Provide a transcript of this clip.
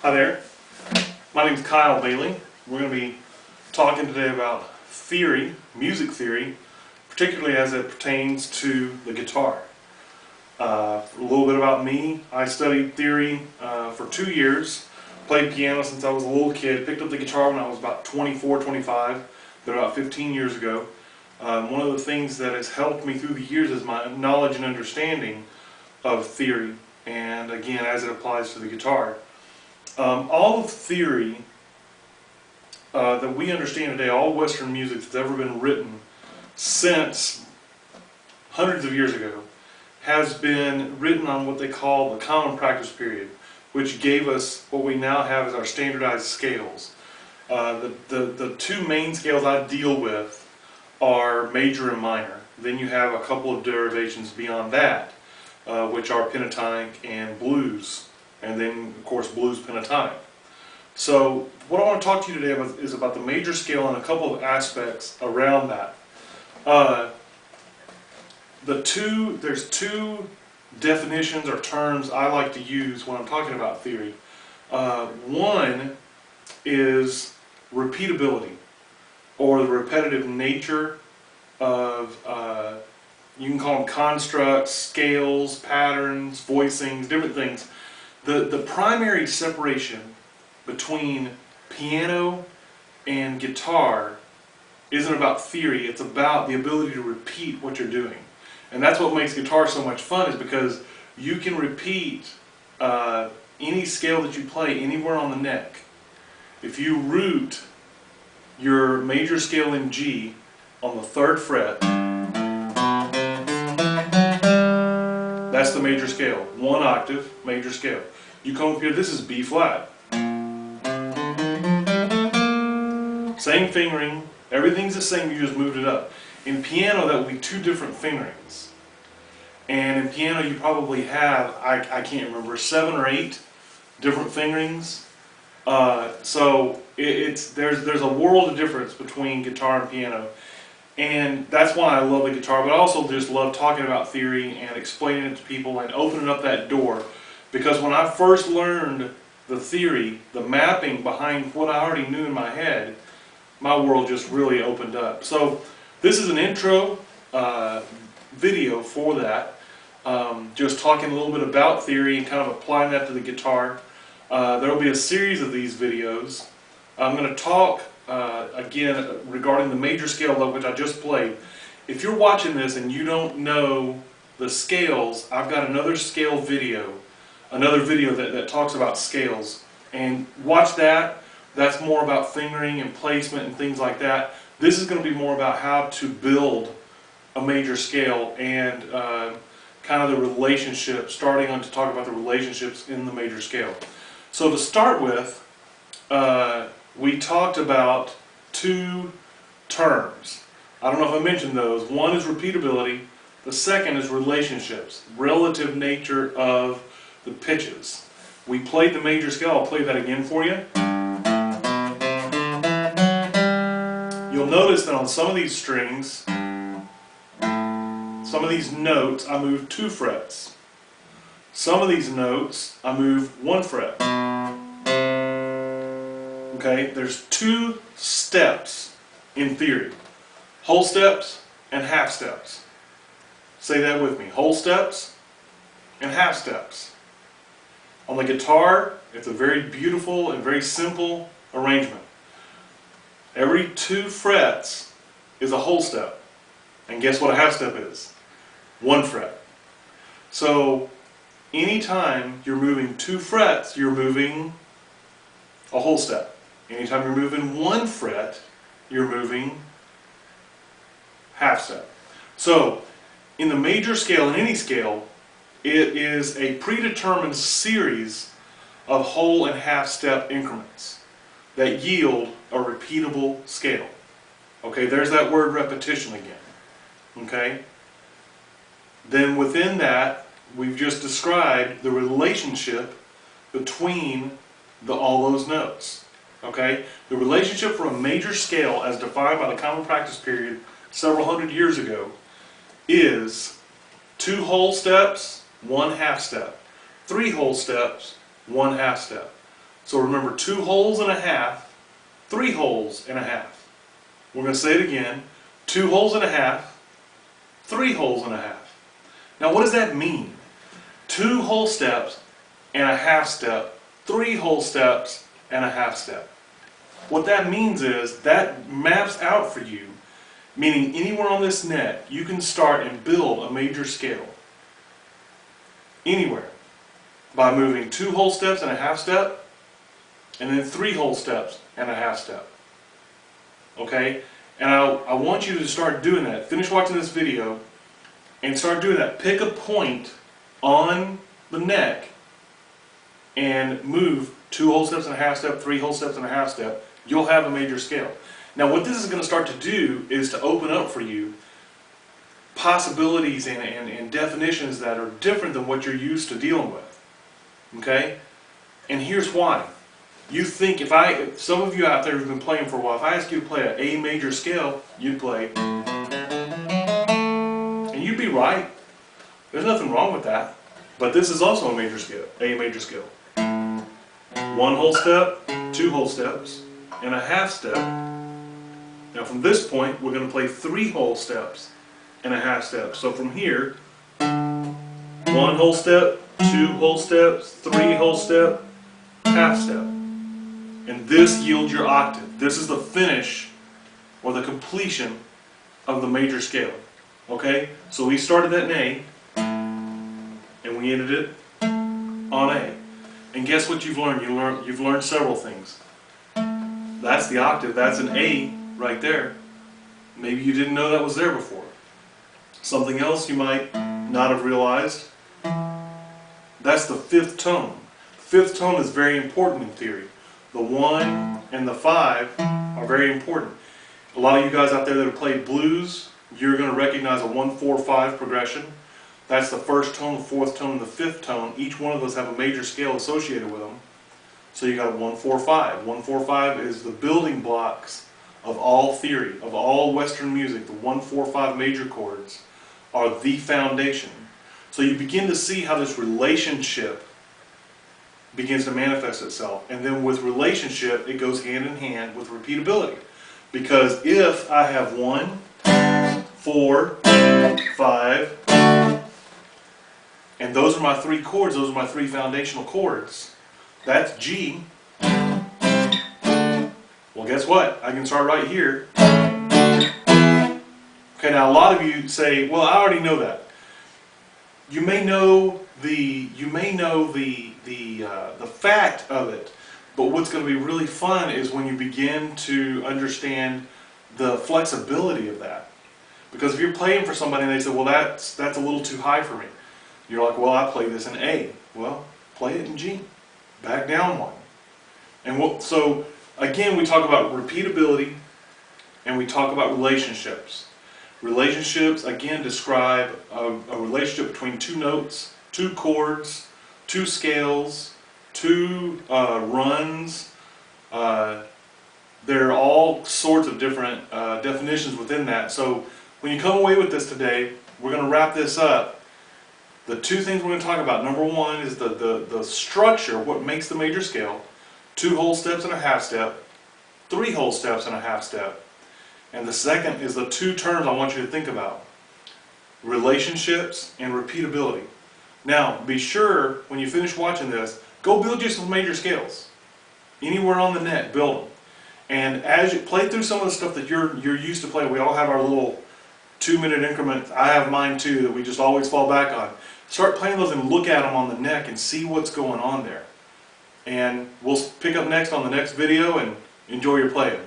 Hi there, my name is Kyle Bailey. We're going to be talking today about theory, music theory, particularly as it pertains to the guitar. A little bit about me. I studied theory for 2 years, played piano since I was a little kid, picked up the guitar when I was about 24, 25, but about 15 years ago. One of the things that has helped me through the years is my knowledge and understanding of theory, and again, as it applies to the guitar. All of theory that we understand today, all Western music that's ever been written since hundreds of years ago, has been written on what they call the Common Practice Period, which gave us what we now have as our standardized scales. The two main scales I deal with are major and minor. Then you have a couple of derivations beyond that, which are pentatonic and blues. And then, of course, blues pentatonic. So what I want to talk to you today about is about the major scale and a couple of aspects around that. There's two definitions or terms I like to use when I'm talking about theory. One is repeatability, or the repetitive nature of, you can call them constructs, scales, patterns, voicings, different things. The primary separation between piano and guitar isn't about theory, it's about the ability to repeat what you're doing. And that's what makes guitar so much fun, is because you can repeat any scale that you play anywhere on the neck. If you root your major scale in G on the 3rd fret, that's the major scale, 1 octave, major scale. You come up here, this is B flat. Same fingering, everything's the same, you just moved it up. In piano, that would be 2 different fingerings. And in piano, you probably have, I can't remember, 7 or 8 different fingerings. So there's a world of difference between guitar and piano. And that's why I love the guitar, but I also just love talking about theory and explaining it to people and opening up that door. Because when I first learned the theory, the mapping behind what I already knew in my head, my world just really opened up. So this is an intro video for that, just talking a little bit about theory and kind of applying that to the guitar. There will be a series of these videos. I'm going to talk again regarding the major scale, which I just played. If you're watching this and you don't know the scales, I've got another scale video, that talks about scales, and watch that. That's more about fingering and placement and things like that. This is going to be more about how to build a major scale and kind of the relationship, starting on to talk about the relationships in the major scale. So to start with, we talked about 2 terms. I don't know if I mentioned those. One is repeatability. The second is relationships, relative nature of the pitches. We played the major scale. I'll play that again for you. You'll notice that on some of these strings, some of these notes, I move 2 frets. Some of these notes, I move 1 fret. Okay, there's 2 steps in theory. Whole steps and half steps. Say that with me. Whole steps and half steps. On the guitar, it's a very beautiful and very simple arrangement. Every 2 frets is a whole step. And guess what a half step is? 1 fret. So anytime you're moving 2 frets, you're moving a whole step. Anytime you're moving 1 fret, you're moving half step. So in the major scale, in any scale, it is a predetermined series of whole and half step increments that yield a repeatable scale. Okay, there's that word repetition again. Okay? Then within that, we've just described the relationship between all those notes. Okay? The relationship for a major scale, as defined by the Common Practice Period several hundred years ago, is 2 whole steps, 1 half step. 3 whole steps, 1 half step. So remember, 2 holes and a half, 3 holes and a half. We're going to say it again, 2 holes and a half, 3 holes and a half. Now what does that mean? 2 whole steps and a half step, 3 whole steps and a half step. What that means is that maps out for you, meaning anywhere on this net you can start and build a major scale. Anywhere. By moving 2 whole steps and a half step, and then 3 whole steps and a half step. Okay? And I want you to start doing that. Finish watching this video and start doing that. Pick a point on the neck and move 2 whole steps and a half step, 3 whole steps and a half step. You'll have a major scale. Now what this is going to start to do is to open up for you possibilities and definitions that are different than what you're used to dealing with. Okay? And here's why. You think if some of you out there who've been playing for a while, if I ask you to play an A major scale, you'd play, and you'd be right. There's nothing wrong with that. But this is also a major scale, A major scale. 1 whole step, 2 whole steps, and a half step. Now from this point, we're going to play 3 whole steps and a half step. So from here, 1 whole step, 2 whole steps, 3 whole step, half step. And this yields your octave. This is the finish or the completion of the major scale. Okay? So we started at an A and we ended it on A. And guess what you've learned? You've learned several things. That's the octave. That's an A right there. Maybe you didn't know that was there before. Something else you might not have realized. That's the 5th tone. The 5th tone is very important in theory. The 1 and the 5 are very important. A lot of you guys out there that have played blues, you're going to recognize a 1-4-5 progression. That's the 1st tone, the 4th tone, and the 5th tone. Each one of those have a major scale associated with them. So you got a 1-4-5. 1-4-5 is the building blocks of all theory, of all Western music. The 1-4-5 major chords are the foundation. So you begin to see how this relationship begins to manifest itself. And then with relationship, it goes hand in hand with repeatability. Because if I have 1, 4, 5, and those are my 3 chords, those are my 3 foundational chords, that's G. Well, guess what? I can start right here. Okay, now a lot of you say, well, I already know that. You may know the fact of it, but what's going to be really fun is when you begin to understand the flexibility of that. Because if you're playing for somebody and they say, well, that's a little too high for me, you're like, well, I play this in A. Well, play it in G. Back down 1. And so again, we talk about repeatability and we talk about relationships. Relationships, again, describe a relationship between 2 notes, 2 chords, 2 scales, 2 runs. There are all sorts of different definitions within that. So when you come away with this today, we're going to wrap this up. The 2 things we're going to talk about, number 1 is the structure, what makes the major scale. 2 whole steps and a half step, 3 whole steps and a half step. And the second is the 2 terms I want you to think about. Relationships and repeatability. Now, be sure, when you finish watching this, go build you some major scales. Anywhere on the net, build them. And as you play through some of the stuff that you're used to playing, we all have our little 2-minute increments. I have mine too, that we just always fall back on. Start playing those and look at them on the neck and see what's going on there. And we'll pick up next on the next video and enjoy your playing.